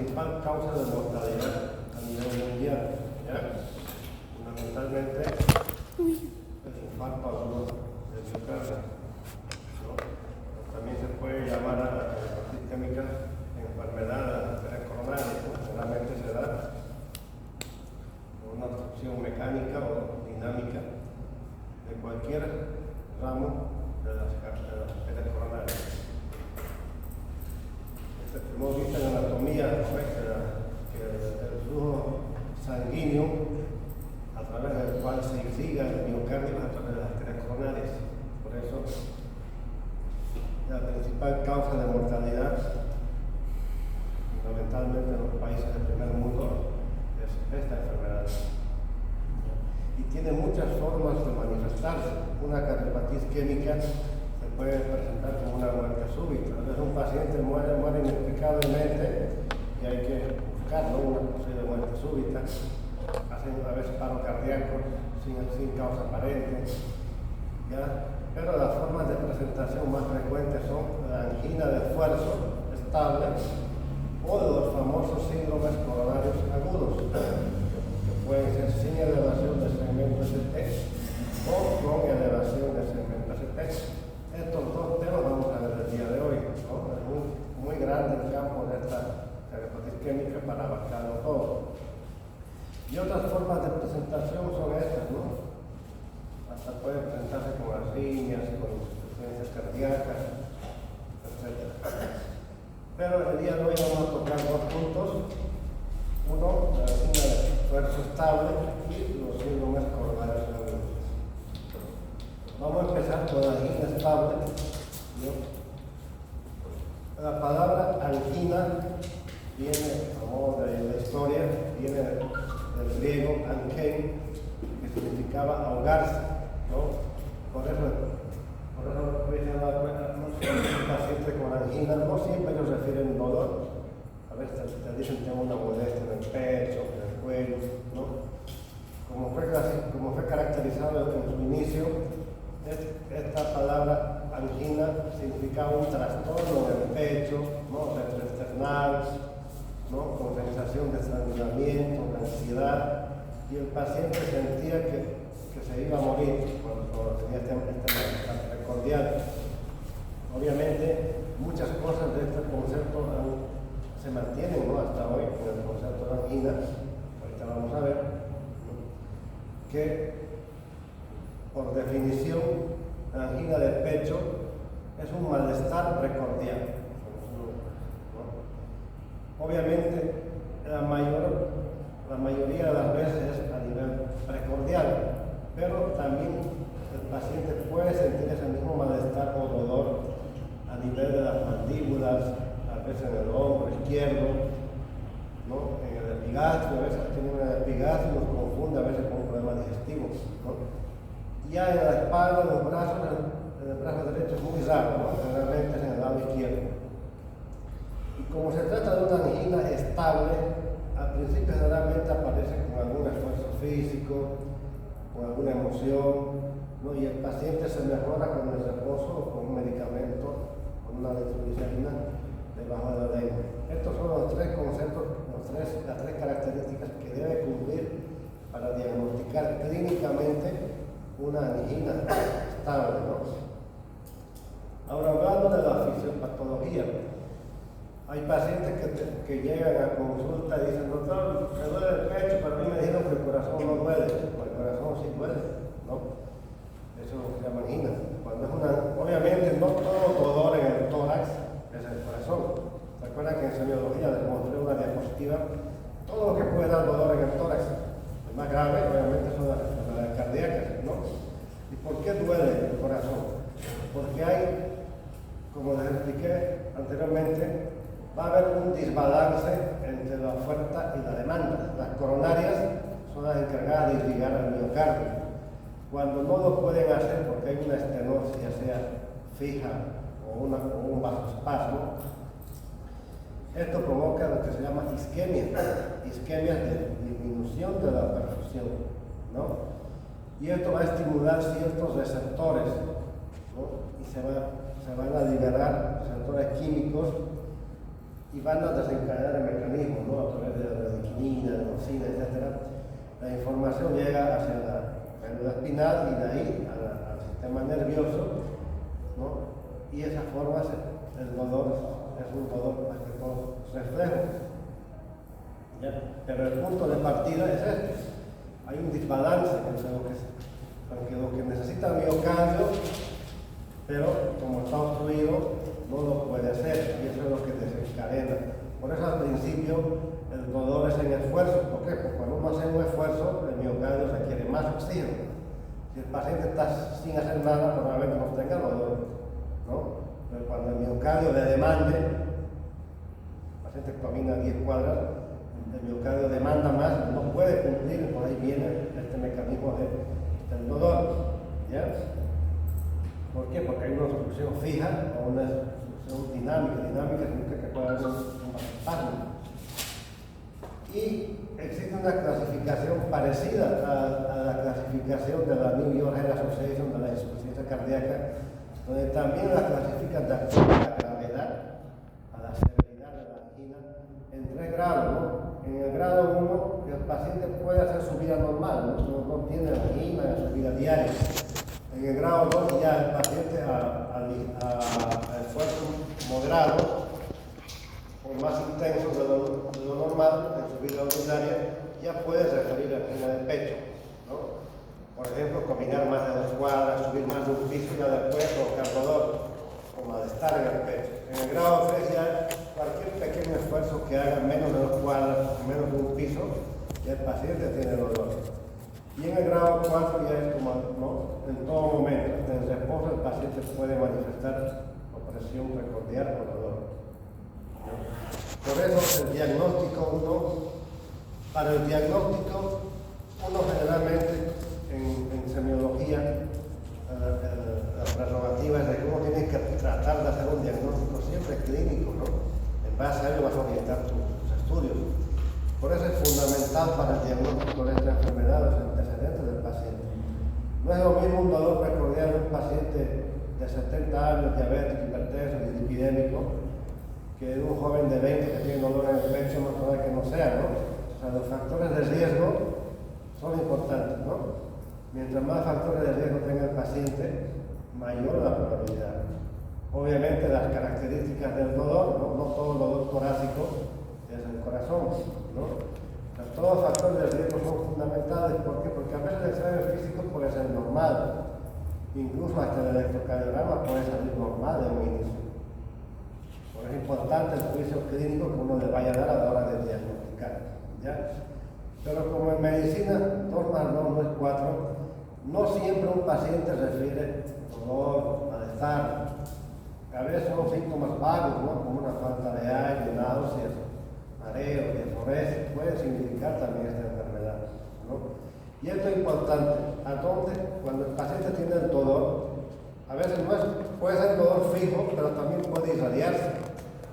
principal causa de mortalidad a nivel mundial, ¿ya? Fundamentalmente el infarto agudo del miocardio, ¿no? También se puede llamar a la hepatitis isquémica enfermedad de las arterias coronarias, ¿no? Generalmente se da por una obstrucción mecánica o dinámica de cualquier ramo de las arterias coronarias. Hemos visto en anatomía que el flujo sanguíneo a través del cual se irriga el miocardio a través de las arterias coronarias. Por eso la principal causa de mortalidad fundamentalmente en los países del primer mundo es esta enfermedad. Y tiene muchas formas de manifestarse. Una hepatitis isquémica se puede presentar como una muerte súbita. A veces un paciente muere inexplicablemente y hay que buscarlo, una posible muerte súbita. Hacen a veces paro cardíaco sin causa aparente, ¿ya? Pero las formas de presentación más frecuentes son la angina de esfuerzo estable o los famosos síndromes coronarios agudos, que pueden ser sin elevación del segmento ST o con elevación del segmento ST. Estos dos temas vamos a ver el día de hoy, ¿no? Es muy grande el campo de esta hepatitis isquémica para abarcarlo todo. Y otras formas de presentación son estas, ¿no? Hasta puede presentarse con arritmias, con insuficiencias cardíacas, etc. Pero el día de hoy vamos a tocar dos puntos. Uno, la angina de esfuerzo estable y los síndromes coronarios agudos. Vamos a empezar con la angina estable, ¿no? La palabra angina viene, a modo de la historia, viene del griego ankein, que significaba ahogarse, ¿no? Por eso dicen un paciente con angina, no siempre ellos refieren dolor. A veces te dicen que tengo una molestia en el pecho, en el cuello, ¿no? Como fue caracterizado en su inicio, esta palabra angina significaba un trastorno del pecho, ¿no? Retroesternal, ¿no? Con sensación de estrangulamiento, de ansiedad, y el paciente sentía que se iba a morir cuando tenía este malestar precordial. Obviamente, muchas cosas de este concepto se mantienen, ¿no? Hasta hoy en el concepto de angina. Ahorita vamos a ver, ¿no? Que por definición la angina de pecho es un malestar precordial, ¿no? Obviamente la mayoría de las veces es a nivel precordial, pero también el paciente puede sentir ese mismo malestar o dolor a nivel de las mandíbulas, a veces en el hombro izquierdo, ¿no? En el epigastrio, a veces tiene un epigastrio y nos confunde a veces con un problema digestivo, ¿no? Ya en la espalda, en los brazos, en el brazo derecho es muy raro, ¿no? Generalmente es en el lado izquierdo. Y como se trata de una angina estable, al principio generalmente aparece con algún esfuerzo físico, con alguna emoción, ¿no? Y el paciente se mejora con el reposo o con un medicamento, con una nitroglicerina debajo de la lengua. Estos son los tres conceptos, las tres características que debe cumplir para diagnosticar clínicamente una angina estable, ¿no? Ahora, hablando de la fisiopatología, hay pacientes que llegan a consulta y dicen, doctor, me duele el pecho, pero a mí me dijeron que el corazón no duele. Pues el corazón sí duele, ¿no? Eso se llama angina. Obviamente no todo dolor en el tórax es el corazón. ¿Se acuerdan que en semiología les mostré una diapositiva? Todo lo que puede dar dolor en el tórax, el más grave, obviamente son las enfermedades cardíacas, ¿no? ¿Y por qué duele el corazón? Porque hay, como les expliqué anteriormente, va a haber un desbalance entre la oferta y la demanda. Las coronarias son las encargadas de irrigar el miocardio. Cuando no lo pueden hacer porque hay una estenosis, ya sea fija o un vasoespasmo, esto provoca lo que se llama isquemia, isquemia de disminución de la perfusión, ¿no? Y esto va a estimular ciertos receptores, ¿no? Y se van a liberar receptores químicos y van a desencadenar el mecanismo, la información llega hacia la médula espinal y de ahí al sistema nervioso, ¿no? Y esa forma el dolor es un dolor más que todo reflejo. ¿Ya? Pero el punto de partida es este. Hay un desbalance entre lo que necesita el miocardio, pero como está obstruido, no lo puede hacer, y eso es lo que desencadena. Por eso al principio el dolor es en esfuerzo. ¿Por qué? Porque cuando uno hace un esfuerzo, el miocardio requiere más oxígeno. Si el paciente está sin hacer nada, probablemente no tenga dolor, ¿no? Pero cuando el miocardio le demande, el paciente camina 10 cuadras, el miocardio demanda más, no puede cumplir, por ahí viene este mecanismo del dolor, ¿ya? ¿Por qué? Porque hay una obstrucción fija o una obstrucción dinámica. Dinámica significa que puede haber un espasmo. Y existe una clasificación parecida a la clasificación de la New York Heart Association de la insuficiencia cardíaca, donde también la clasifican de acuerdo a la gravedad, a la severidad de la angina, en 3 grados, ¿no? En el grado 1, el paciente puede hacer su vida normal, no tiene angina en su vida diaria. En el grado 2 ya el paciente a esfuerzos moderados o más intensos de lo normal en su vida ordinaria ya puede referir a angina del pecho, ¿no? Por ejemplo, caminar más de 2 cuadras, subir más de un piso, ya después provocar dolor o malestar en el pecho. En el grado 3 ya cualquier pequeño esfuerzo que haga menos de 2 cuadras, menos de un piso, ya el paciente tiene dolor. Y en el grado 4 ya es como, ¿no? En todo momento, hasta en reposo el paciente puede manifestar opresión precordial o dolor, ¿no? Por eso el diagnóstico para el diagnóstico uno generalmente en semiología la prerrogativa es de que uno tiene que tratar de hacer un diagnóstico siempre clínico, ¿no? En base a ello vas a orientar tus estudios. Por eso es fundamental para el diagnóstico de esta enfermedad los antecedentes del paciente. No es lo mismo un dolor precordial de un paciente de 70 años, diabético, hipertenso y dislipidémico, que de un joven de 20 que tiene dolor en el pecho, más probable que no sea, ¿no? O sea, los factores de riesgo son importantes, ¿no? Mientras más factores de riesgo tenga el paciente, mayor la probabilidad. Obviamente las características del dolor, no todo el dolor torácico es el corazón, ¿no? Entonces, todos los factores de riesgo son fundamentales. ¿Por qué? Porque a veces el examen físico puede ser normal, incluso hasta el electrocardiograma puede salir normal de un inicio. Por eso es importante el juicio clínico que uno le vaya a dar a la hora de diagnosticar, ¿ya? Pero como en medicina 2 más 2 no es 4, no siempre un paciente refiere dolor, malestar. A veces son síntomas vagos, ¿no? Como una falta de aire, náuseas, mareo, diaforesis, puede significar también esta enfermedad, ¿no? Y esto es importante, ¿a dónde? Cuando el paciente tiene el dolor, a veces puede ser dolor fijo, pero también puede irradiarse.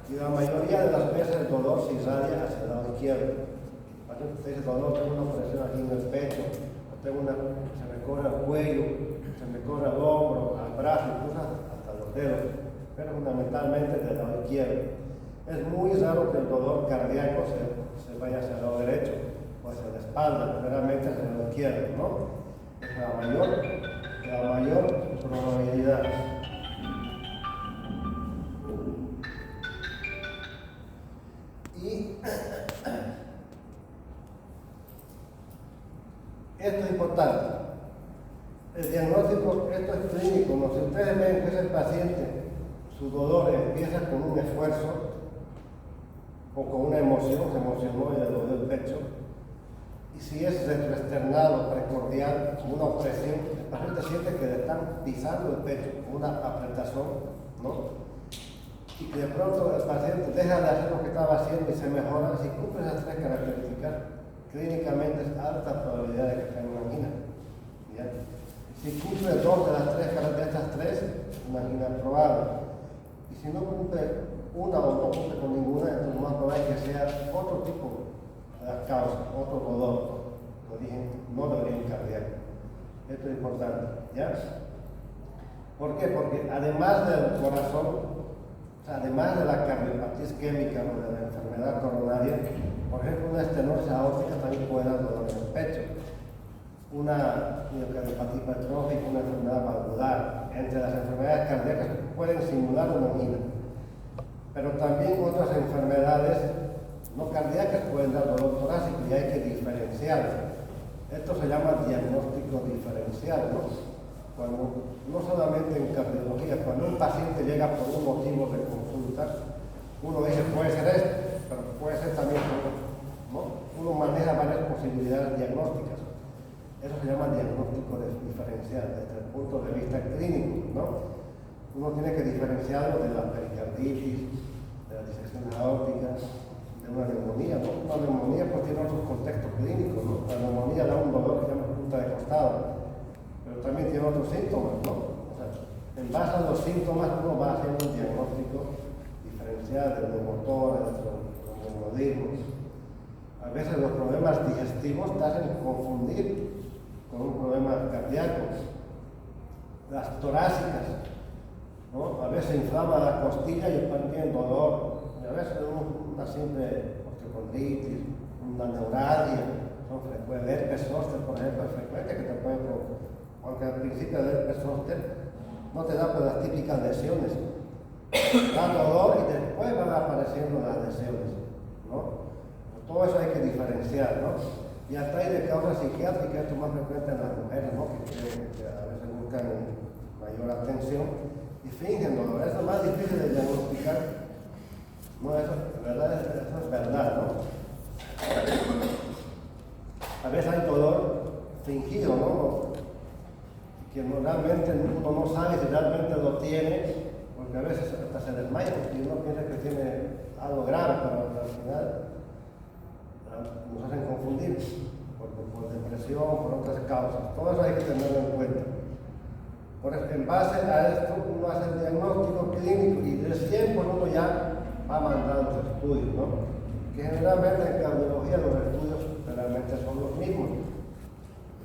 Y la mayoría de las veces el dolor se irradia hacia el lado izquierdo. El paciente dice dolor, tengo una presión aquí en el pecho, o se me corre el cuello, se me corre el hombro, al brazo, incluso hasta los dedos, pero fundamentalmente del lado izquierdo. Es muy raro que el dolor cardíaco se vaya hacia el lado derecho o hacia la espalda, generalmente hacia el lado izquierdo, ¿no? Es la mayor probabilidad. Y esto es importante. El diagnóstico, esto es clínico, ¿no? Si ustedes ven que ese paciente, su dolor empieza con un esfuerzo o con una emoción, se emocionó y le dolió el pecho, y si es retroesternal o precordial, con una opresión, el paciente siente que le están pisando el pecho, con una apretación, ¿no? Y que de pronto el paciente deja de hacer lo que estaba haciendo y se mejora. Si cumple esas 3 características, clínicamente es alta probabilidad de que tenga una angina, ¿ya? Si cumple 2 de estas 3, una angina probable. Y si no cumple una o no cumple con ninguna, entonces más probable es que sea otro tipo de causa, otro dolor, de origen, no de origen cardíaco. Esto es importante, ¿ya? ¿Por qué? Porque además del corazón, además de la cardiopatía isquémica o de la enfermedad coronaria, por ejemplo, una estenosis aórtica también puede dar dolor en el pecho. una miocardiopatía hipertrófica, una enfermedad valvular. Entre las enfermedades cardíacas pueden simular una angina, pero también otras enfermedades no cardíacas pueden dar dolor torácico y hay que diferenciarlo. Esto se llama diagnóstico diferencial, ¿no? Cuando, no solamente en cardiología, cuando un paciente llega por un motivo de consulta, uno dice puede ser esto, pero puede ser también otro, ¿no? Uno maneja varias posibilidades diagnósticas. Eso se llama diagnóstico diferencial desde el punto de vista clínico, ¿no? Uno tiene que diferenciarlo de la pericarditis, de la disección aórtica, de una neumonía, ¿no? Una neumonía pues tiene otros contextos clínicos, ¿no? La neumonía da un dolor que se llama punta de costado, pero también tiene otros síntomas, ¿no? O sea, en base a los síntomas uno va haciendo un diagnóstico diferencial del neumotor, del neumonismo. A veces los problemas digestivos te hacen confundir con un problema cardíaco. Las torácicas, ¿no? A veces inflama la costilla y tiene dolor. Y a veces una simple osteocondritis, una neuralgia, son frecuentes. El herpes zóster, por ejemplo, es frecuente que te puede provocar, aunque al principio el herpes zóster no te da por las típicas lesiones. Da dolor y después van apareciendo las lesiones, ¿no? Todo eso hay que diferenciar, ¿no? Y hasta hay de causas psiquiátricas, esto es más frecuente en las mujeres, ¿no? Que a veces buscan mayor atención y fingen dolor. Eso es más difícil de diagnosticar. No, eso es verdad, ¿no? A veces hay dolor fingido, ¿no? Que realmente uno no sabe si realmente lo tiene, porque a veces hasta se desmaya y uno piensa que tiene algo grave, pero al final nos hacen confundir por depresión, por otras causas. Todo eso hay que tenerlo en cuenta. En base a esto uno hace el diagnóstico clínico y recién por uno ya va a mandar los estudios, ¿no? Que generalmente en cardiología los estudios realmente son los mismos.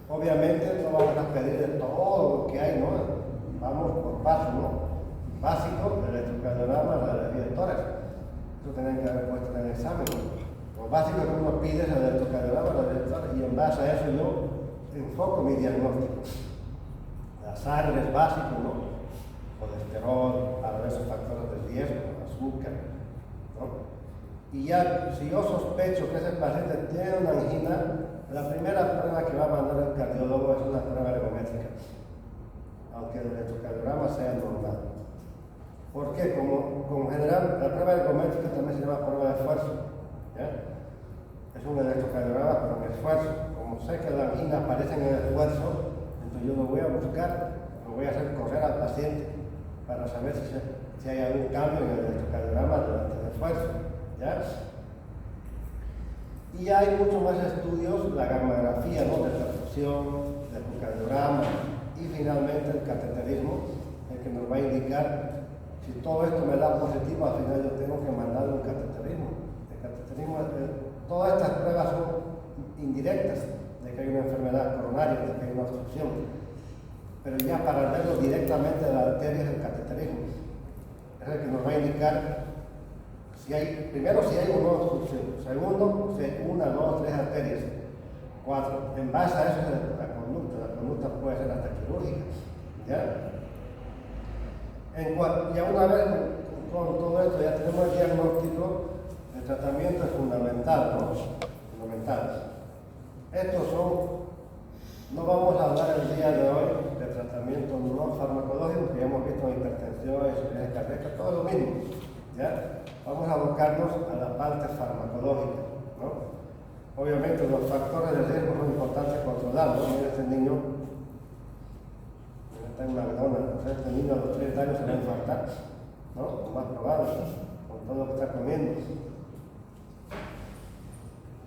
Obviamente no vamos a pedir de todo lo que hay, ¿no? Vamos por paso, ¿no? Básico, el electrocardiograma, la radiografía de tórax. Eso tienen que haber puesto en el examen, ¿no? Lo básico que uno pide es el electrocardiograma, la radiografía de tórax, y en base a eso yo enfoco mi diagnóstico. La sangre es básico, ¿no? Colesterol, a veces factores de riesgo, azúcar, ¿no? Y ya, si yo sospecho que ese paciente tiene una angina, la primera prueba que va a mandar el cardiólogo es una prueba ergométrica, aunque el electrocardiograma sea normal. ¿Por qué? Como general, la prueba ergométrica también se llama prueba de esfuerzo, ¿ya? Es un electrocardiograma, pero en esfuerzo. Como sé que la angina aparece en el esfuerzo, entonces yo lo voy a buscar, lo voy a hacer correr al paciente para saber si hay algún cambio en el electrocardiograma durante el esfuerzo, ¿ya? Y hay muchos más estudios, la gammagrafía, ¿no? De perfusión, de ecocardiograma y finalmente el cateterismo, el que nos va a indicar si todo esto me da positivo, al final yo tengo que mandar un cateterismo. El cateterismo, todas estas pruebas son indirectas de que hay una enfermedad coronaria, de que hay una obstrucción, pero ya para verlo directamente de la arteria es el cateterismo. Es el que nos va a indicar primero si hay una obstrucción, segundo si hay 1, 2, 3 arterias, 4. En base a eso es la conducta puede ser hasta quirúrgica, ¿ya? Ya una vez con todo esto ya tenemos el diagnóstico, el tratamiento es fundamental, ¿no? Fundamental. No vamos a hablar el día de hoy de tratamiento no farmacológico, que ya hemos visto en hipertensión, insuficiencia cardíaca, todo lo mismo, ¿ya? Vamos a abocarnos a la parte farmacológica, ¿no? Obviamente los factores de riesgo son importantes controlarlos. Mira este niño, está en McDonald's, este niño a los 30 años se va a infartar, ¿no? Lo más probable, ¿no? Con todo lo que está comiendo.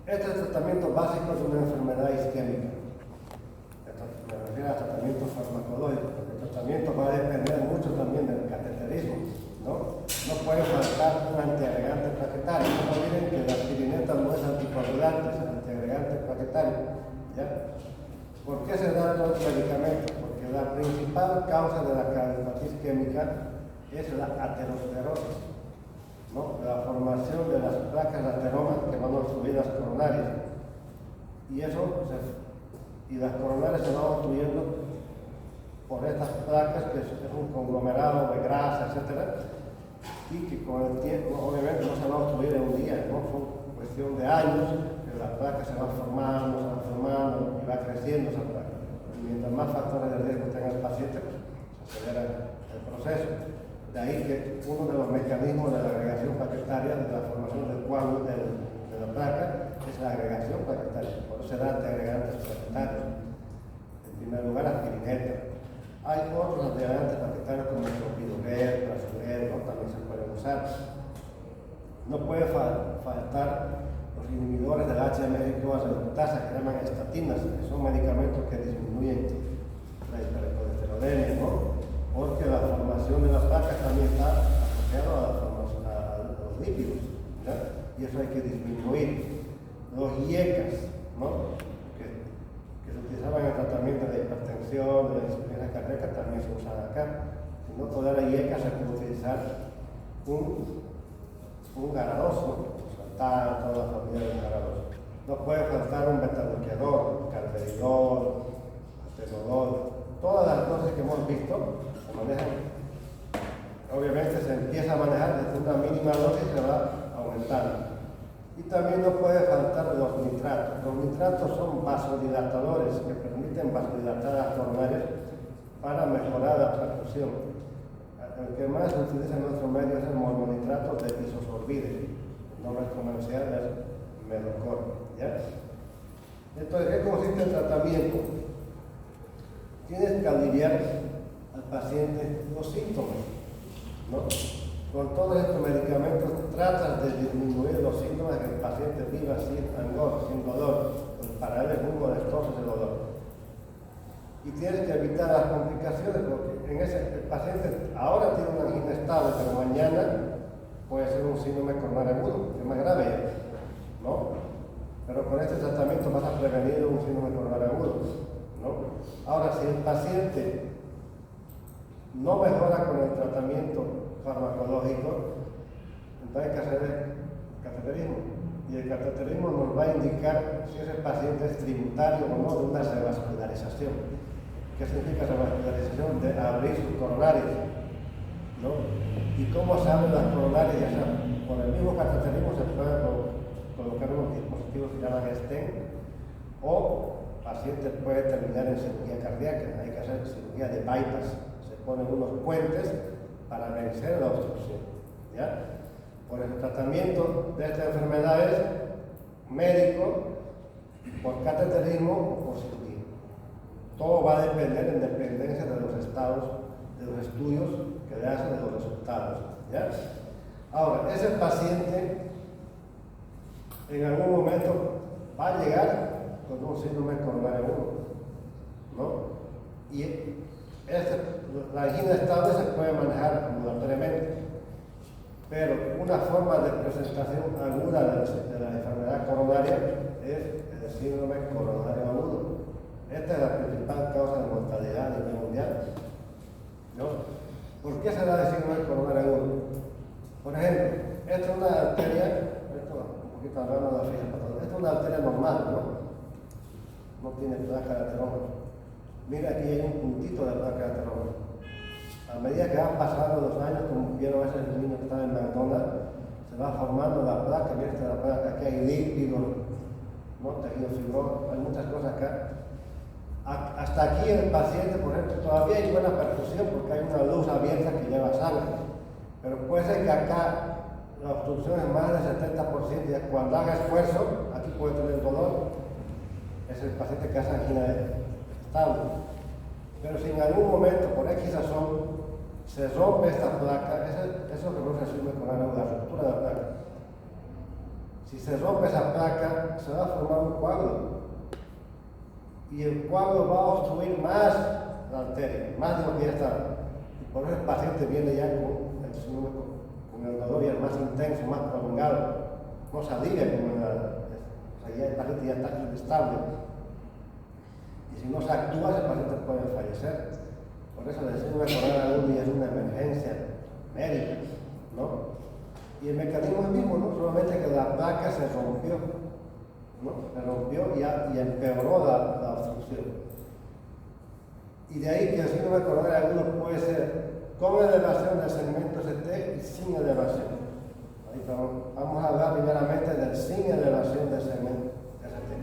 Este es el tratamiento básico de una enfermedad isquémica. Me refiero al tratamiento farmacológico, porque el tratamiento va a depender mucho también del cateterismo, ¿no? No puede faltar un antiagregante plaquetario. No olviden que la aspirineta no es anticoagulante, es antiagregante plaquetario, ¿ya? ¿Por qué se dan los medicamentos? Porque la principal causa de la cardiopatía isquémica es la aterosclerosis, ¿no? La formación de las placas de ateroma que van a obstruir las coronarias. Y eso y las coronarias se van obstruyendo por estas placas, que es un conglomerado de grasa, etcétera, y que con el tiempo obviamente no se va a obstruir en un día, ¿no? Fue cuestión de años que las placas se van formando y va creciendo esa placa. Y mientras más factores de riesgo tenga el paciente, pues se acelera el proceso. De ahí que uno de los mecanismos de la agregación plaquetaria, de la formación del coágulo de la placa, es la agregación plaquetaria. Por eso se da antiagregantes plaquetarios. En primer lugar, aspirineta. Hay otros antiagregantes plaquetarios como el clopidogrel, plazolel, ¿no? También se pueden usar. No puede faltar los inhibidores del HMG-CoA reductasa, que llaman estatinas, que son medicamentos que disminuyen la hipercolesterolemia, ¿no? Porque la formación de las placas también está asociada a los lípidos, ¿ya? Y eso hay que disminuir. Los IECAS, ¿no? que se utilizaban en el tratamiento de hipertensión, de la insuficiencia cardíaca, también se usan acá. Si no toda la IECA se puede utilizar un garadoso, soltar toda la familia del garadoso. No puede faltar un beta-bloqueador, carvedilol, atenolol. Todas las dosis que hemos visto se manejan. Obviamente se empieza a manejar desde una mínima dosis y se va aumentando. Y también no puede faltar los nitratos. Los nitratos son vasodilatadores que permiten vasodilatar las coronarias para mejorar la perfusión. El que más se utiliza en nuestro medio es el mononitrato de bisosorbide. El nombre comercial es Medocor, ¿ya? Entonces, ¿qué consiste el tratamiento? Tienes que aliviar al paciente los síntomas, ¿no? Con todos estos medicamentos tratas de disminuir los síntomas de que el paciente viva sin angor, sin dolor, para él es muy molestoso ese dolor. Y tienes que evitar las complicaciones porque el paciente ahora tiene una angina estable, pero mañana puede ser un síndrome coronario agudo, que es más grave, ¿no? Pero con este tratamiento vas a prevenir un síndrome coronario agudo, ¿no? Ahora, si el paciente no mejora con el tratamiento farmacológico, entonces hay que hacer el cateterismo. Y el cateterismo nos va a indicar si ese paciente es tributario o no de una revascularización. ¿Qué significa revascularización? De abrir sus coronarias, ¿no? Y cómo se abren las coronarias, ya sea, con el mismo cateterismo se puede colocar unos dispositivos que llaman stent, o el paciente puede terminar en cirugía cardíaca. Hay que hacer cirugía de bypass. Se ponen unos puentes para vencer la obstrucción, ¿ya? Por el tratamiento de esta enfermedad es médico, por cateterismo o por cirugía. Todo va a depender en dependencia de los estados, de los estudios que le hacen de los resultados, ¿ya? Ahora, ese paciente en algún momento va a llegar con un síndrome coronario agudo, ¿no? Y la angina estable se puede manejar ambulatoriamente, pero una forma de presentación aguda de la enfermedad coronaria es el síndrome coronario agudo. Esta es la principal causa de mortalidad a nivel mundial, ¿no? ¿Por qué se da el síndrome coronario agudo? Por ejemplo, esta es una arteria, esto un poquito hablando de la fisiopatología, esta es una arteria normal, ¿no? No tiene placa de aterómero. Mira, aquí hay un puntito de placa de aterómero. A medida que van pasando los años, como vieron a veces el niño que está en McDonald's, se va formando la placa, mira esta la placa, aquí hay lípidos, ¿no? Tejido fibroso, hay muchas cosas acá. Hasta aquí el paciente, por ejemplo, todavía hay buena perfusión porque hay una luz abierta que lleva sangre, pero puede ser que acá la obstrucción es más del 70%, y cuando haga esfuerzo, aquí puede tener dolor, es el paciente que hace angina estable. Pero si en algún momento, por X razón, se rompe esta placa, eso que no se asume con la ruptura de la placa. Si se rompe esa placa, se va a formar un coágulo. Y el coágulo va a obstruir más la arteria, más de lo que ya está. Y por eso el paciente viene ya con el dolor ya más intenso, más prolongado. No se alivia con ya el paciente ya está inestable. Y si no se actúa, ese paciente puede fallecer. Por eso el síndrome coronario agudo es una emergencia médica, ¿no? Y el mecanismo es el mismo, ¿no? Solamente que la placa se rompió, ¿no? Se rompió y empeoró la obstrucción. Y de ahí que el síndrome coronario agudo puede ser con elevación del segmento ST y sin elevación. Ahí vamos a hablar primeramente del sin elevación del segmento ST.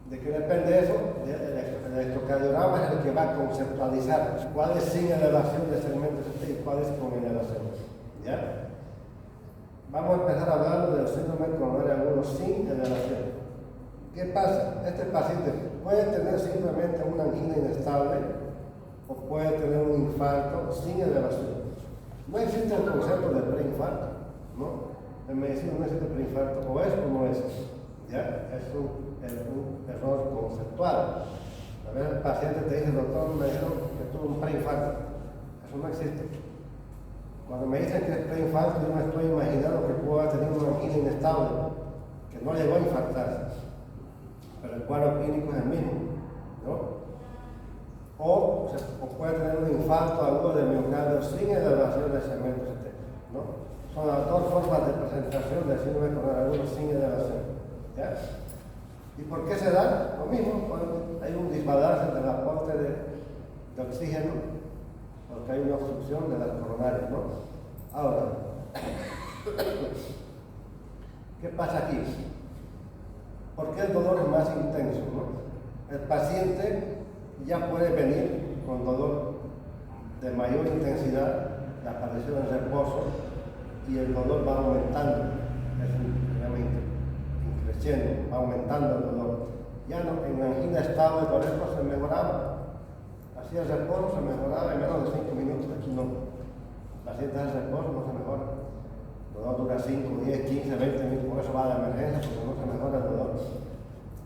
¿De qué depende eso? El electrocardiograma es el que va a conceptualizar cuál es sin elevación del segmento ST y cuál es con elevación. ¿Ya? Vamos a empezar hablando del síndrome coronario agudo sin elevación. ¿Qué pasa? Este paciente puede tener simplemente una angina inestable o puede tener un infarto sin elevación. No existe el concepto de preinfarto, ¿no? En medicina no existe preinfarto, o es o no es. ¿Ya? Es un error conceptual. A veces el paciente te dice, doctor, me dijeron que tuvo un preinfarto. Eso no existe. Cuando me dicen que es preinfarto, yo me estoy imaginando que pudo haber tenido una angina inestable, que no llegó a infartarse. Pero el cuadro clínico es el mismo, ¿no? O puede tener un infarto agudo de miocardio sin elevación del segmento ST, ¿no? Son las dos formas de presentación del síndrome coronario agudo sin elevación, ¿ya? ¿Y por qué se da? Lo mismo, hay un desbalance entre el aporte de oxígeno, porque hay una obstrucción de las coronarias, ¿no? Ahora, ¿qué pasa aquí? ¿Por qué el dolor es más intenso, no? El paciente ya puede venir con dolor de mayor intensidad, la aparición en reposo, y el dolor va aumentando, creciendo, va aumentando el dolor. Ya no, en angina estable, por ejemplo, se mejoraba. Hacía el reposo, se mejoraba en menos de 5 minutos, aquí no. La paciente hace reposo, no se mejora. El dolor dura 5, 10, 15, 20 minutos, por eso va a la emergencia, porque no se mejora el dolor.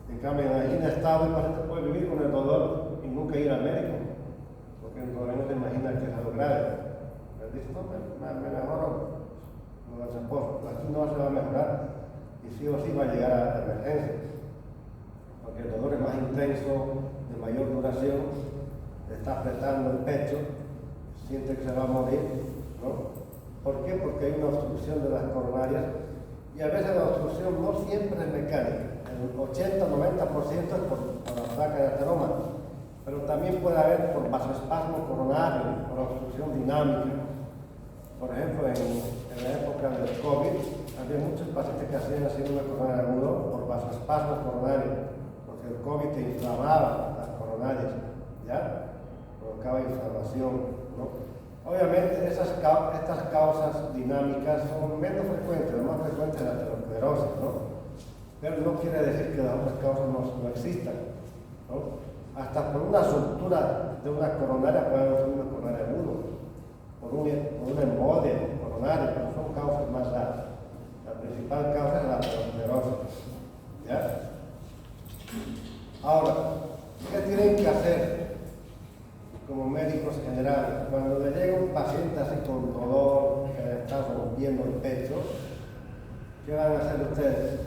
En cambio, en angina estable, el paciente puede vivir con el dolor y nunca ir al médico, porque todavía no se imagina que es algo grave. Pero dice, no, me mejoro con el reposo. Aquí no se va a mejorar y sí o sí va a llegar a la emergencia, porque el dolor es más intenso, de mayor duración, le está apretando el pecho, siente que se va a morir, ¿no? ¿Por qué? Porque hay una obstrucción de las coronarias y a veces la obstrucción no siempre es mecánica, el 80-90% es por la placa de ateroma, pero también puede haber por vasoespasmo coronario, por obstrucción dinámica. Por ejemplo, en la época del COVID, había muchos pacientes que hacían el síndrome coronario agudo por vasoespasmo coronario, porque el COVID te inflamaba las coronarias, ¿ya? Provocaba inflamación, ¿no? Obviamente, estas causas dinámicas son menos frecuentes, las más frecuentes es la aterosclerosis, ¿no? Pero no quiere decir que las otras causas no existan, ¿no? Hasta por una ruptura de una coronaria puede haber un coronario agudo, por una embolia coronaria, pero son causas más raras. La principal causa es la aterosclerosis, ¿ya? Ahora, ¿qué tienen que hacer como médicos generales? Cuando le llega un paciente así con dolor, que le está rompiendo el pecho, ¿qué van a hacer ustedes?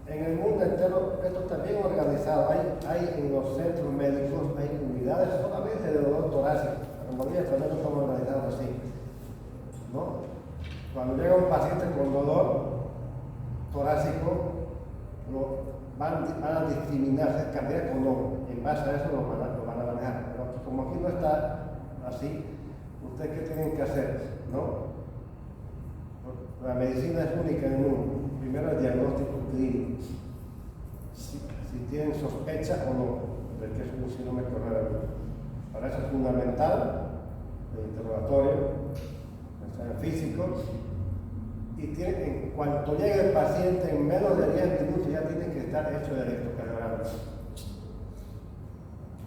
En el mundo entero esto está bien organizado. Hay en los centros médicos, hay unidades solamente de dolor torácico. La mayoría también no están organizados así, ¿no? Cuando llega un paciente con dolor torácico, van a discriminar si es cardíaco o no. En base a eso lo van a manejar. Pero como aquí no está así, ¿ustedes qué tienen que hacer? ¿No? La medicina es única en el mundo. Primero el diagnóstico clínico. Si tienen sospecha o no de que es un síndrome coronario. Para eso es fundamental el interrogatorio, el examen físico. Y en cuanto llegue el paciente, en menos de 10 minutos ya tiene que estar hecho el electrocardiograma.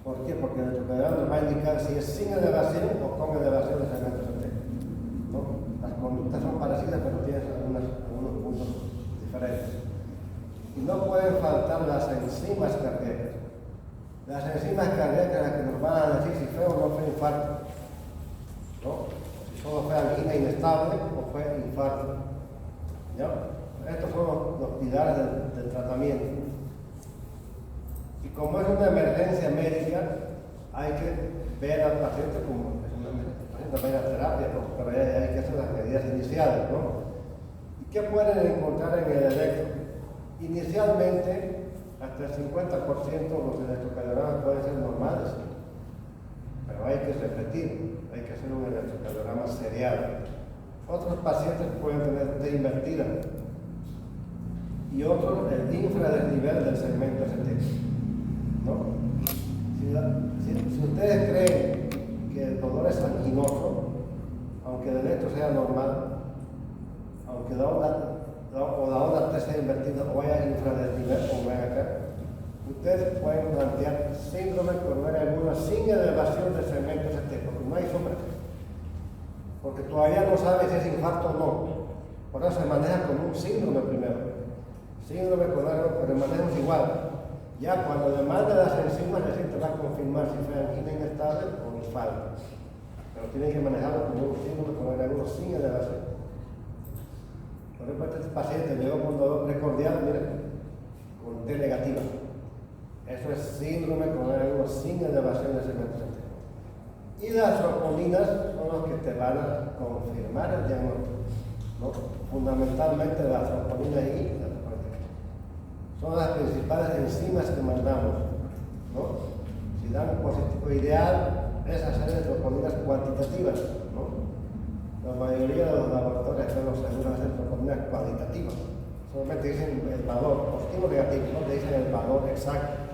¿Por qué? Porque el electrocardiograma nos va a indicar si es sin elevación o con elevación de segmento ST, ¿no? Las conductas son parecidas, pero tienen algunos puntos diferentes. Y no pueden faltar las enzimas cardíacas. Las enzimas cardíacas las que nos van a decir si fue o no fue infarto, ¿no? Si solo fue angina inestable o fue infarto, ¿ya? Estos son los pilares del tratamiento. Y como es una emergencia médica, hay que ver al paciente como es una terapia, ¿no? Pero hay que hacer las medidas iniciales, ¿no? ¿Y qué pueden encontrar en el electro? Inicialmente, hasta el 50% los electrocardiogramas pueden ser normales, pero hay que repetir, hay que hacer un electrocardiograma serial. Otros pacientes pueden tener T invertida y otros el infradesnivel del segmento ST, ¿no? Si ustedes creen que el dolor es anginoso, aunque el electro sea normal, aunque la onda T sea invertida o haya infradesnivel como ven acá, ustedes pueden plantear síndrome coronaria aguda sin elevación del segmento ST, porque no hay sombra, porque todavía no sabe si es infarto o no. Por eso se maneja como un síndrome primero. Síndrome coronario, pero el manejo es igual. Ya cuando le mande las enzimas, recién te va a confirmar si fue angina inestable o infarto. Pero tienen que manejarlo como un síndrome coronario agudo sin elevación. Por ejemplo, este paciente llegó con dolor precordial, miren, con T negativa. Eso es síndrome coronario agudo sin elevación de segmento ST. Y las troponinas son los que te van a confirmar el diagnóstico, ¿no? Fundamentalmente las troponinas y la troponina. Son las principales enzimas que mandamos, ¿no? Si dan positivo ideal, es hacer troponinas cuantitativas, ¿no? La mayoría de los laboratorios que nos aseguran hacer troponinas cualitativas. Solamente dicen el valor, positivo o negativo, no te dicen el valor exacto.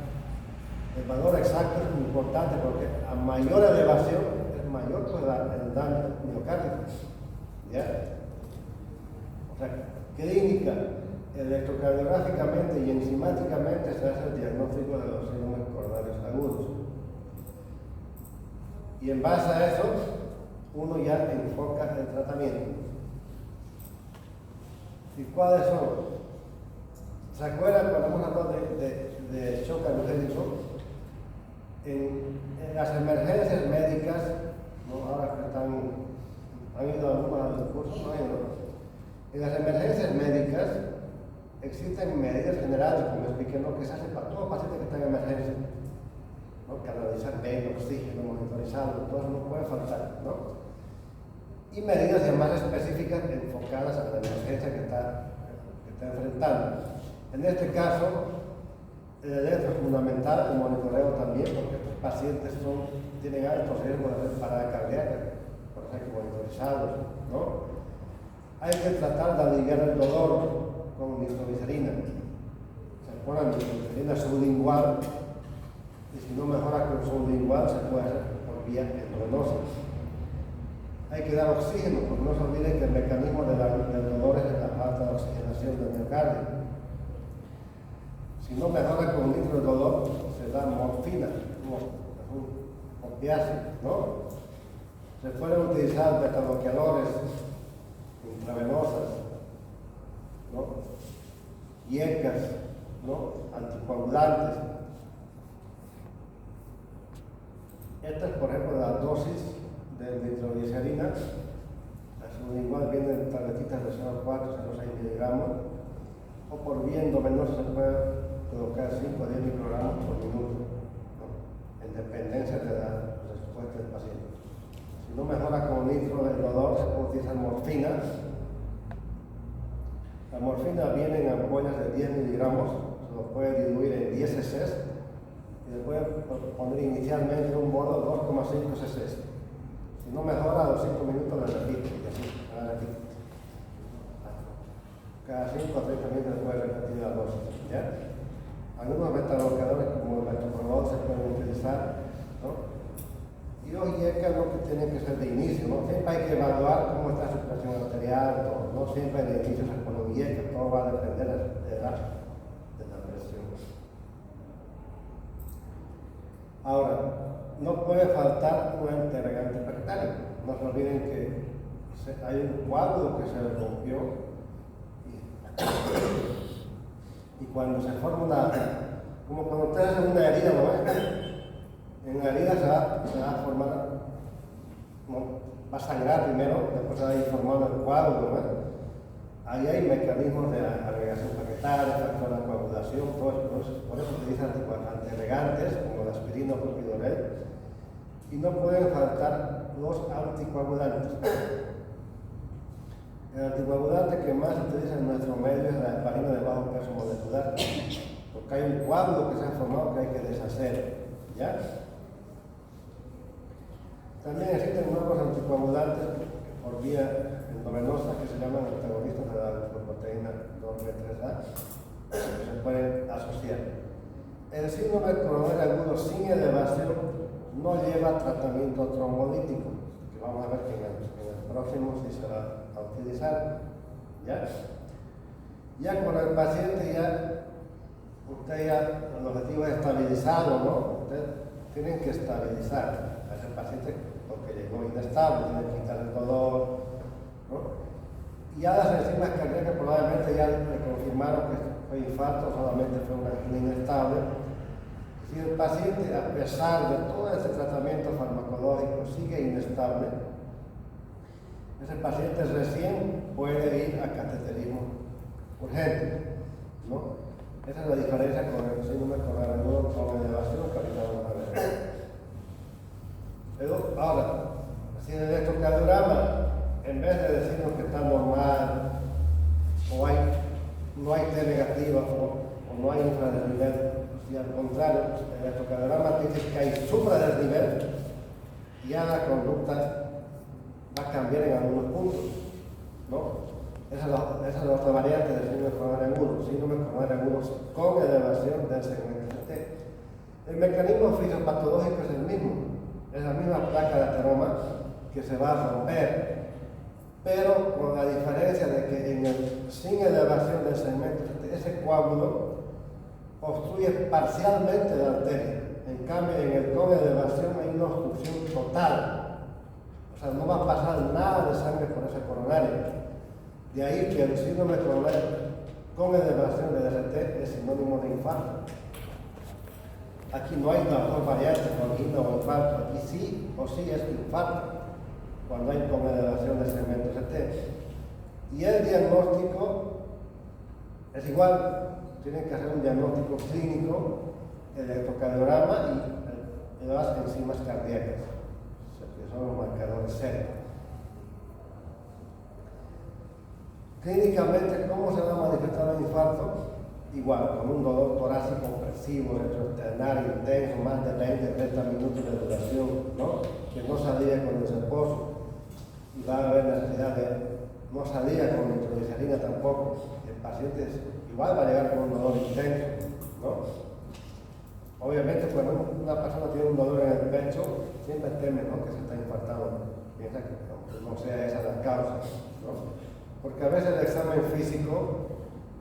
El valor exacto es muy importante porque a mayor elevación es mayor el daño miocárdico. ¿Ya? O sea, clínica, electrocardiográficamente y enzimáticamente se hace el diagnóstico de los síndromes coronarios agudos. Y en base a eso, uno ya enfoca el tratamiento. ¿Y cuáles son? ¿Se acuerdan cuando hemos hablado de shock alogénico? En las emergencias médicas, ¿no? Ahora que han ido algunos al curso, no hay, ¿no? En las emergencias médicas existen medidas generales, como expliqué, ¿no? Que se hacen para todo paciente que está en emergencia, ¿no? Canalizar vena, oxígeno, monitorizarlo, todo eso no puede faltar, ¿no? Y medidas ya más específicas enfocadas a la emergencia que está enfrentando. En este caso, el electro es fundamental, el monitoreo también, porque estos pacientes tienen altos riesgos de hacer parada cardíaca, por eso hay que monitorizarlos, ¿no? Hay que tratar de aliviar el dolor con nitroglicerina. Se pone nitroglicerina sublingual, y si no mejora con sublingual, se puede hacer por vía endovenosa. Hay que dar oxígeno, porque no se olviden que el mecanismo del dolor es la falta de oxigenación del miocardio. Si no mejora con litro de dolor, se da morfina, un opiáceo, ¿no? Se pueden utilizar betabloqueadores intravenosas, ¿no? Yecas, ¿no? Anticoagulantes. Esta es, por ejemplo, la dosis de nitroglicerina. Igual vienen tabletitas de 0,4 a 0,6 miligramos, o por vía endovenosa se puede colocar 5 o 10 microgramos por minuto, ¿no? En dependencia de la respuesta del paciente. Si no mejora con nitro del dolor, se puede utilizar morfina. La morfina viene en ampollas de 10 miligramos, se lo puede diluir en 10 cc y le puede poner inicialmente un bolo de 2,5 cc. Si no mejora, a los 5 minutos la repite, y así, cada 5 o 30 minutos puede repetir la dosis, ¿ya? Algunos betabloqueadores como el metoprolol se pueden utilizar, ¿no? Y los IECA lo que tienen que ser de inicio, ¿no? Siempre hay que evaluar cómo está su presión arterial, no siempre de inicio se pone un IECA, todo va a depender de la presión. Ahora, no puede faltar un antirregante percutáneo. No se olviden que hay un coágulo que se rompió y cuando se forma como cuando ustedes hacen una herida, ¿no? En la herida se va a formar, ¿no? Va a sangrar primero, después se va a ir formando el coágulo, ¿no? Ahí hay mecanismos de agregación plaquetaria, factor de coagulación, todo eso. Por eso se utilizan antirregantes como la aspirina o clopidogrel. Y no pueden faltar los anticoagulantes. El anticoagulante que más se utiliza en nuestro medio es la heparina de bajo peso molecular, porque hay un coágulo que se ha formado que hay que deshacer, ¿ya? También existen nuevos anticoagulantes por vía endovenosa que se llaman antagonistas de la lipoproteína 2B3A, que se pueden asociar. El síndrome coronario agudo sin elevación no lleva tratamiento trombolítico, que vamos a ver que en el próximo sí se va a utilizar. Ya con el paciente usted el objetivo es estabilizarlo, ¿no? Usted tienen que estabilizar a ese paciente porque llegó inestable, tiene que quitar el dolor, ¿no? Y ya las enzimas cardíacas probablemente ya le confirmaron que fue infarto, solamente fue una angina inestable. Si el paciente, a pesar de todo ese tratamiento farmacológico, sigue inestable, ese paciente recién puede ir a cateterismo urgente, ¿no? Esa es la diferencia con el síndrome coronario con elevación que ahorita vamos a ver. Pero ahora, si en el electrocardiograma, en vez de decirnos que está normal, o no hay T negativa, o no hay infradesnivel, y al contrario, el electrocardiograma dice que hay supradesnivel, ya la conducta va a cambiar en algunos puntos, ¿no? Esa es la otra variante del síndrome coronario agudo, síndrome coronario agudo con elevación del segmento CT. El mecanismo fisiopatológico es el mismo, es la misma placa de ateroma que se va a romper, pero con la diferencia de que sin elevación del segmento CT, ese coágulo obstruye parcialmente la arteria. En cambio, en el con elevación hay una obstrucción total. O sea, no va a pasar nada de sangre por ese coronario. De ahí que el síndrome coronario con elevación del ST es sinónimo de infarto. Aquí no hay una dos variantes, angina o infarto. Aquí sí o sí es infarto, cuando hay con elevación del segmento ST. Y el diagnóstico es igual. Tienen que hacer un diagnóstico clínico, electrocardiograma y las enzimas cardíacas, que son los marcadores serios. Clínicamente, ¿cómo se va a manifestar el infarto? Igual, con un dolor torácico opresivo, retroesternal, intenso, más de 20-30 minutos de duración, ¿no? Que no salía con el reposo, y va a haber necesidad de no salía con nitroglicerina tampoco. El paciente igual va a llegar con un dolor intenso, ¿no? Obviamente, cuando una persona tiene un dolor en el pecho, siempre teme, ¿no?, que se está infartando. Piensa que no sea esa la causa, ¿no? Porque a veces el examen físico,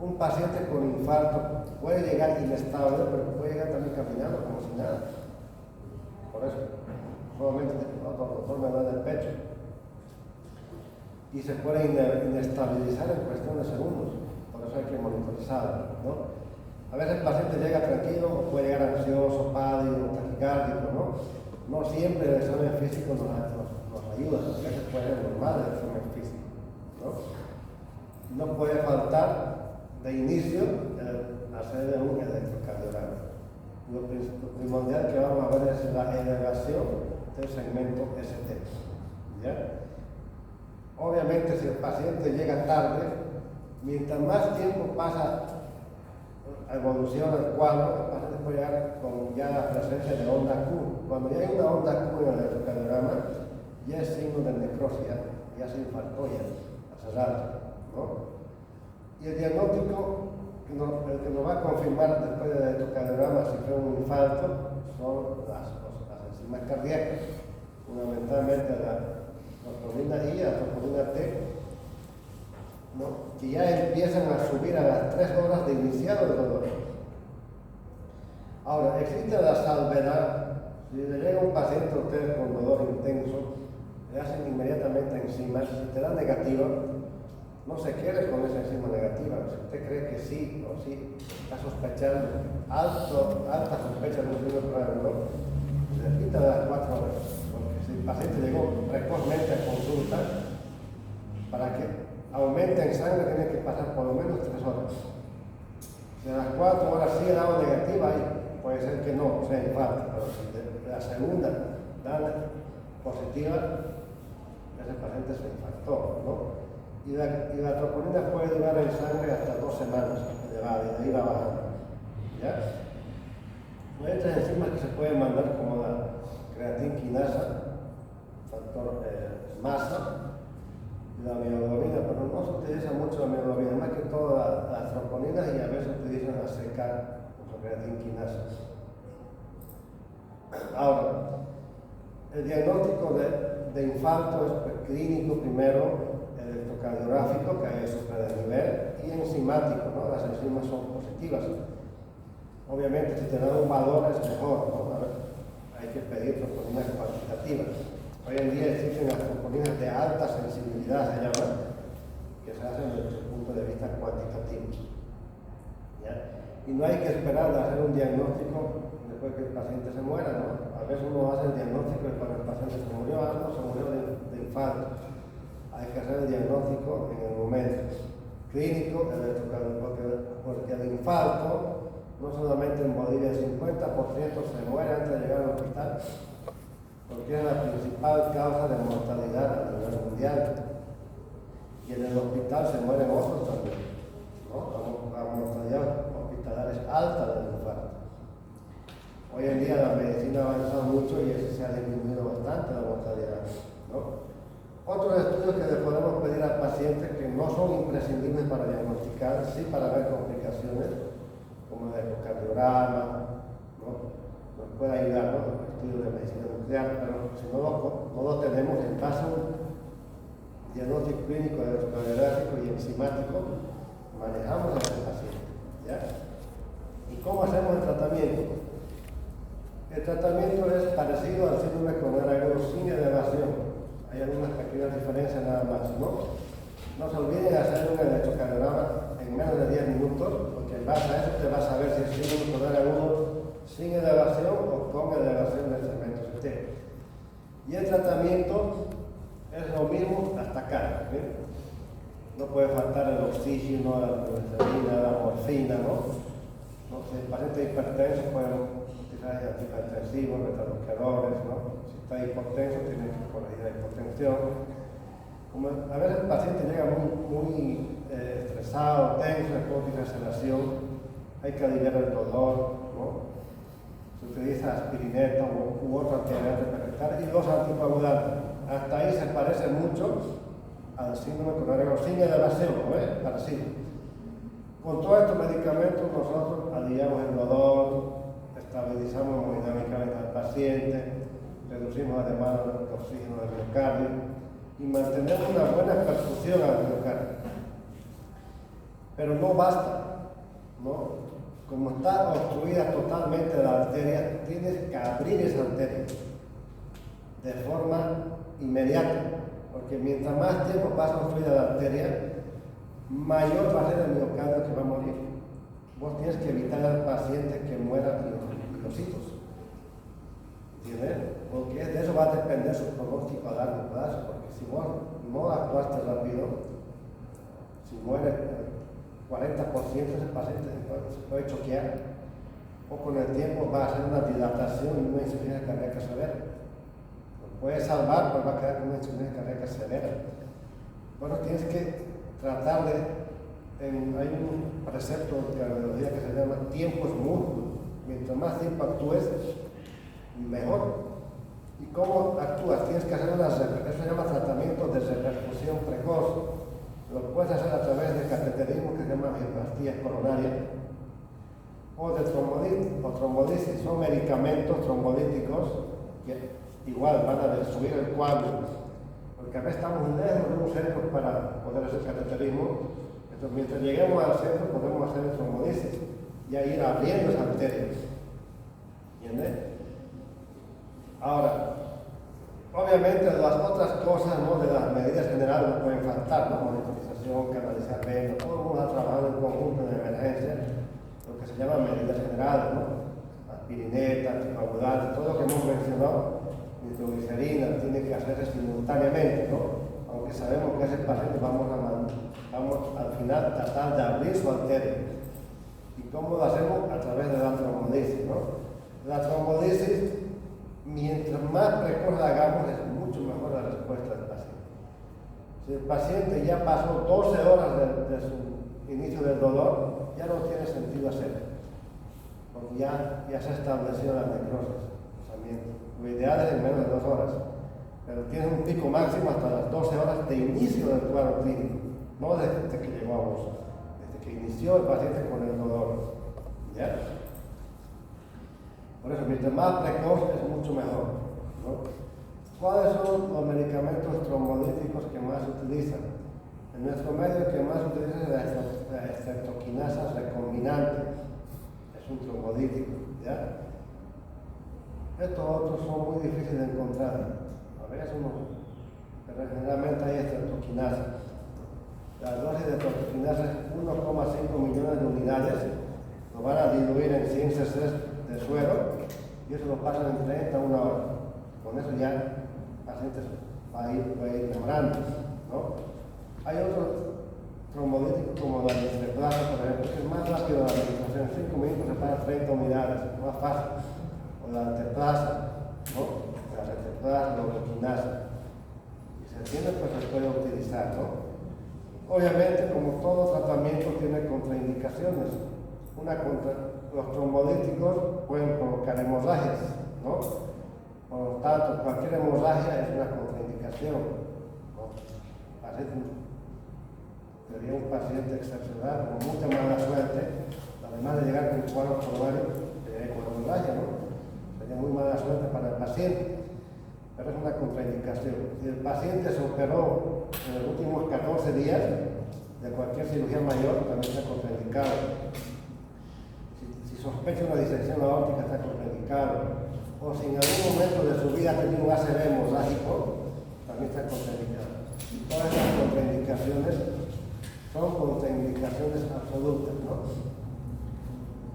un paciente con infarto puede llegar inestable, pero puede llegar también caminando como si nada. Por eso, solamente otro doctor me duele el pecho. Y se puede inestabilizar en cuestión de segundos. Por eso hay que monitorizarlo, ¿no? A veces el paciente llega tranquilo, o puede llegar ansioso, pálido, taquicárdico, ¿no? No siempre el examen físico nos ayuda, a veces puede ser normal el examen físico, ¿no? No puede faltar de inicio hacer un electrocardiograma. Lo primordial que vamos a ver es la elevación del segmento ST, ¿ya? Obviamente, si el paciente llega tarde, mientras más tiempo pasa evoluciona el cuadro, el paciente puede llegar con ya la presencia de onda Q. Cuando ya hay una onda Q en el electrocardiograma, ya es signo de necrosis, ya se infartó ya, hace rato, ¿no? Y el diagnóstico, el que nos va a confirmar después del electrocardiograma si fue un infarto, son las enzimas cardíacas, fundamentalmente la troponina I y la troponina T, ¿no?, que ya empiezan a subir a las 3 horas de iniciado el dolor. Ahora, existe la salvedad. Si le llega un paciente a usted con dolor intenso, le hacen inmediatamente enzimas. Si te da negativa, no se quede con esa enzima negativa. Si usted cree que sí o sí está sospechando alta sospecha de un síndrome coronario, se le quita de las 4 horas. Porque si el paciente llegó precozmente a consulta, para que aumente en sangre tiene que pasar por lo menos 3 horas. Si a las 4 horas sigue dando negativa, puede ser que no sea infarto, pero si de la segunda da positiva, ese paciente se infartó, ¿no? y la troponina puede durar en sangre hasta 2 semanas elevada y de ahí va bajando. ¿Ya? Hay otras enzimas que se pueden mandar como la creatinquinasa, factor masa, y la mioglobina, pero no se utiliza mucho la mioglobina, más que todo las troponinas y a veces utilizan la CK, como creatinquinasa. Ahora, el diagnóstico de infarto es pues, clínico primero, electrocardiográfico, que hay azúcar de nivel, y enzimático, ¿no? Las enzimas son positivas. Obviamente, si te dan un valor es mejor, ¿no? Hay que pedir troponinas cuantitativas. Hoy en día existen las troponinas de alta sensibilidad, se llaman, que se hacen desde el punto de vista cuantitativo. ¿Ya? Y no hay que esperar a hacer un diagnóstico después que el paciente se muera, ¿no? A veces uno hace el diagnóstico y cuando el paciente se murió, se murió de infarto. Hay que hacer el diagnóstico en el momento clínico, porque el infarto, no solamente en Bolivia, el 50% se muere antes de llegar al hospital, porque es la principal causa de mortalidad a nivel mundial. Y en el hospital se mueren otros también, ¿no? La mortalidad hospitalaria es alta del infarto. Hoy en día la medicina ha avanzado mucho y eso se ha disminuido bastante la mortalidad, ¿no? Otros estudios que le podemos pedir al paciente que no son imprescindibles para diagnosticar, sí para ver complicaciones, como el ecocardiograma, ¿no? Nos puede ayudar, ¿no? El estudio de medicina nuclear, pero si no lo tenemos en base a un diagnóstico clínico, electrocardiográfico y enzimático, manejamos a ese paciente, ¿ya? ¿Y cómo hacemos el tratamiento? El tratamiento es parecido al síndrome coronario agudo sin elevación. Hay algunas pequeñas diferencias nada más, ¿no? No se olviden de hacer un electrocardiograma en menos de 10 minutos, porque en base a eso te vas a ver si es síndrome coronario agudo sin elevación o con elevación del segmento sistémico. Y el tratamiento es lo mismo hasta acá, ¿sí? No puede faltar el oxígeno, la nitroglicerina, la morfina, ¿no? Si el paciente es hipertenso, pueden utilizar antihipertensivos, beta-bloqueadores, ¿no? Si está hipotenso, tienen que corregir la hipotensión. Como a veces el paciente llega muy estresado, tenso, después de aceleración, hay que aliviar el dolor, ¿no? Se utiliza aspirineta u otro antiagregante para y los anticoagulantes. Hasta ahí se parece mucho al síndrome coronario sin elevación, ¿no ves? Parecido. Con todos estos medicamentos nosotros aliviamos el dolor, estabilizamos hemodinámicamente al paciente, reducimos la demanda de oxígeno del miocardio y mantenemos una buena perfusión al miocardio. Pero no basta, ¿no? Como está obstruida totalmente la arteria, tienes que abrir esa arteria de forma inmediata, porque mientras más tiempo pasa obstruida la arteria, mayor va a ser el miocardio que va a morir. Vos tienes que evitar al paciente que muera pilocytos. ¿Entiendes? Porque de eso va a depender su pronóstico a largo plazo, porque si vos no actuaste rápido, si muere el 40% de ese paciente se puede choquear, o con el tiempo va a hacer una dilatación y una insuficiencia cardíaca severa. Lo puede salvar, pero va a quedar con una insuficiencia cardíaca severa. Bueno, tienes que tratar de, hay un precepto de cardiología que se llama tiempo es músculo. Mientras más tiempo actúes, mejor. ¿Y cómo actúas? Tienes que hacer eso se llama tratamiento de reperfusión precoz. Lo puedes hacer a través de cateterismo, que se llama angioplastia coronaria, o de trombolisis. Son medicamentos trombolíticos que igual van a destruir el coágulo, porque a veces estamos lejos de un centro para poder hacer cateterismo. Entonces, mientras lleguemos al centro, podemos hacer el trombolisis y ir abriendo esas arterias. ¿Entiendes? Ahora, obviamente las otras cosas, ¿no?, de las medidas generales no pueden faltar, ¿no? Monitorización, canalizar venas, todo el mundo está trabajando en conjunto en emergencia, lo que se llama medidas generales, ¿no? Aspirineta, anticoagulantes, todo lo que hemos mencionado, nitroglicerina, tiene que hacerse simultáneamente, ¿no? Aunque sabemos que ese paciente vamos al final tratar de abrir su arteria. ¿Y cómo lo hacemos? A través de la trombolisis, ¿no? La trombolisis, mientras más precoz la hagamos, es mucho mejor la respuesta del paciente. Si el paciente ya pasó 12 horas de su inicio del dolor, ya no tiene sentido hacerlo, porque ya se ha establecido la necrosis. Lo ideal es en menos de 2 horas, pero tiene un pico máximo hasta las 12 horas de inicio del cuadro clínico, no desde que llegó a vos, desde que inició el paciente con el dolor. ¿Ya? Por eso, mientras más precoz es mucho mejor, ¿no? ¿Cuáles son los medicamentos trombodíticos que más se utilizan? En nuestro medio el que más se utiliza es la estreptoquinasa recombinante, es un trombodítico, ¿ya? Estos otros son muy difíciles de encontrar, a veces pero generalmente hay estreptoquinasa. La dosis de estreptoquinasa es 1,5 millones de unidades, lo van a diluir en 100 cc de suero y eso lo pasan en 30 a 1 hora. Con eso ya el paciente va a ir mejorando, ¿no? Hay otros trombodíticos como la nitreplasa, por ejemplo, que es más rápido la administración, en 5 minutos se pasan 30 unidades, más fácil. O la anteplasa, ¿no? La anteplasa, la uroquinasa. Y se entiende, pues se puede utilizar, ¿no? Obviamente, como todo tratamiento tiene contraindicaciones. Los trombodíticos pueden provocar hemorragias, ¿no? Por lo tanto, cualquier hemorragia es una contraindicación, ¿no? Sería un paciente excepcional, con mucha mala suerte, además de llegar con un cuadro coronario, con hemorragia, ¿no? Sería muy mala suerte para el paciente, pero es una contraindicación. Si el paciente se operó en los últimos 14 días de cualquier cirugía mayor, también está contraindicado. Si sospecha una disección aórtica, está contraindicado. O si en algún momento de su vida ha tenido un ACV hemorrágico, también está contraindicado. Todas estas contraindicaciones son contraindicaciones absolutas, ¿no?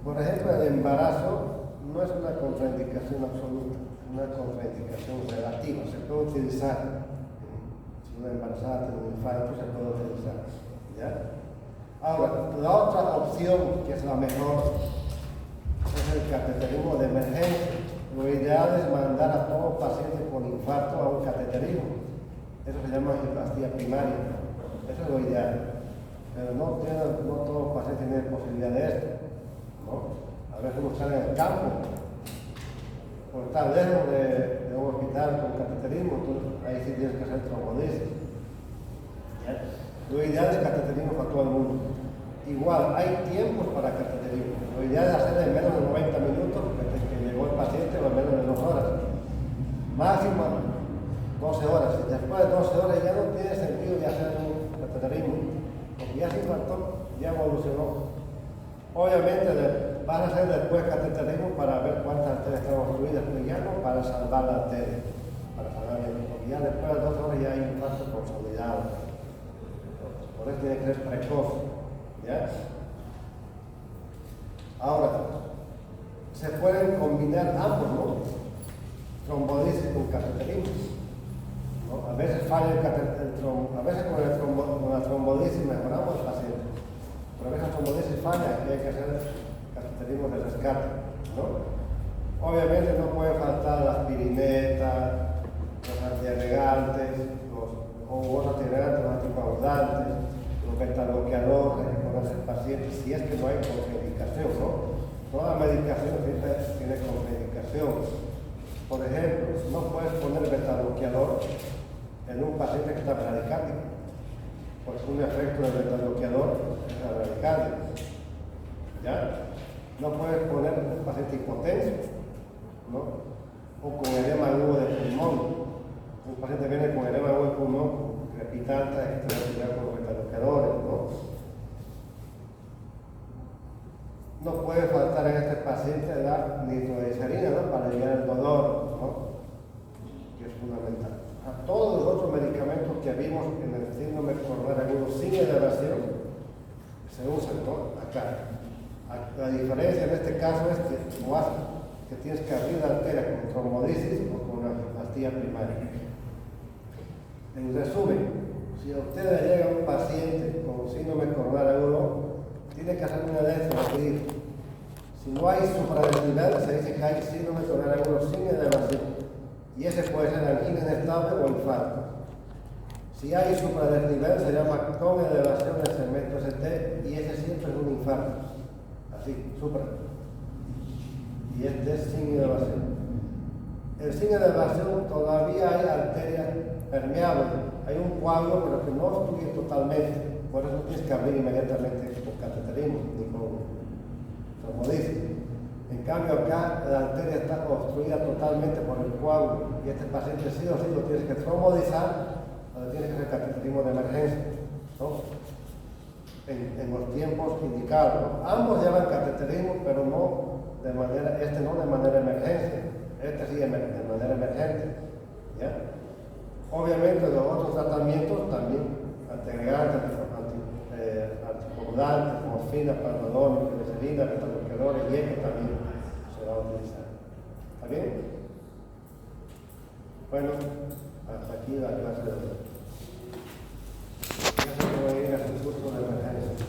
Por ejemplo, el embarazo no es una contraindicación absoluta, es una contraindicación relativa. Se puede utilizar, si una embarazada tiene un infarto, se puede utilizar, ¿ya? Ahora, la otra opción, que es la mejor, es el cateterismo de emergencia. Lo ideal es mandar a todo paciente con infarto a un cateterismo. Eso se llama angioplastia primaria. Eso es lo ideal. Pero no todos los pacientes tienen posibilidad de esto, ¿no? A veces uno sale en el campo, por estar lejos de un hospital con cateterismo, entonces ahí sí tienes que hacer trombodisis. Lo ideal es cateterismo para todo el mundo. Igual, hay tiempos para cateterismo. Lo ideal es hacerlo en menos de 90 minutos desde que llegó el paciente o en menos de 2 horas. Máximo 12 horas. Y después de 12 horas ya no tiene sentido ya hacer un cateterismo, porque ya se infartó, ya evolucionó. Obviamente van a hacer después cateterismo para ver cuántas arterias están obstruidas, pero ya no para salvar la arteria, para salvar el porque ya después de 2 horas ya hay infarto consolidado. Por eso tiene que ser precoz, ¿ya? Ahora, se pueden combinar ambos, ¿no? Trombodisis con cateterismo, ¿no? A veces falla a veces con la trombodisis mejoramos el paciente, pero a veces la trombodisis falla y hay que hacer cateterismo de rescate, ¿no? Obviamente no puede faltar las pirinetas, los antiagregantes, los antiagregantes, los anticoagulantes, los beta-bloqueadores que conoce el paciente, si es que no hay contraindicación, ¿no? Toda medicación tiene contraindicación. Por ejemplo, no puedes poner beta-bloqueador en un paciente que está bradicárdico, porque un efecto del beta-bloqueador es la bradicardia, ¿ya? No puedes poner un paciente hipotenso, ¿no? O con edema agudo de pulmón. Un paciente viene con edema agudo de pulmón, crepitante, hay que tener cuidado con los beta-bloqueadores, ¿no? No puede faltar en este paciente dar nitroglicerina, ¿no? Para aliviar el dolor, ¿no? Que es fundamental. A todos los otros medicamentos que vimos en el síndrome coronario agudo sin elevación se usan, ¿no? Acá. La diferencia en este caso es que tienes que abrir la arteria con trombodisis o con una angioplastia primaria. En resumen, si a usted le llega un paciente con síndrome coronario agudo, tiene que hacer una electropsia. Si no hay supradensidad, se dice que hay síndrome coronario agudo sin elevación. Y ese puede ser angina inestable o infarto. Si hay supradesnivel se llama con elevación del segmento ST y ese siempre es un infarto, así, supra. Y este es sin elevación. El sin elevación todavía hay arterias permeables, hay un coágulo pero que no obstruye totalmente, por eso tienes que abrir inmediatamente con cateterismo ni con trombolismo. En cambio acá la arteria está obstruida totalmente por el coágulo y este paciente sí o sí lo tienes que trombolizar o le tienes que hacer cateterismo de emergencia, ¿no? En los tiempos indicados, ¿no? Ambos llevan cateterismo pero no de manera, no de manera emergencia, sí de manera emergente, ¿ya? Obviamente los otros tratamientos también antiagregantes, anticoagulantes, morfina, prazodona, penicilina, beta-bloqueadores y esto también se va a utilizar. ¿Está bien? Bueno, hasta aquí la clase de hoy. Ya se puede ir a su curso de emergencia.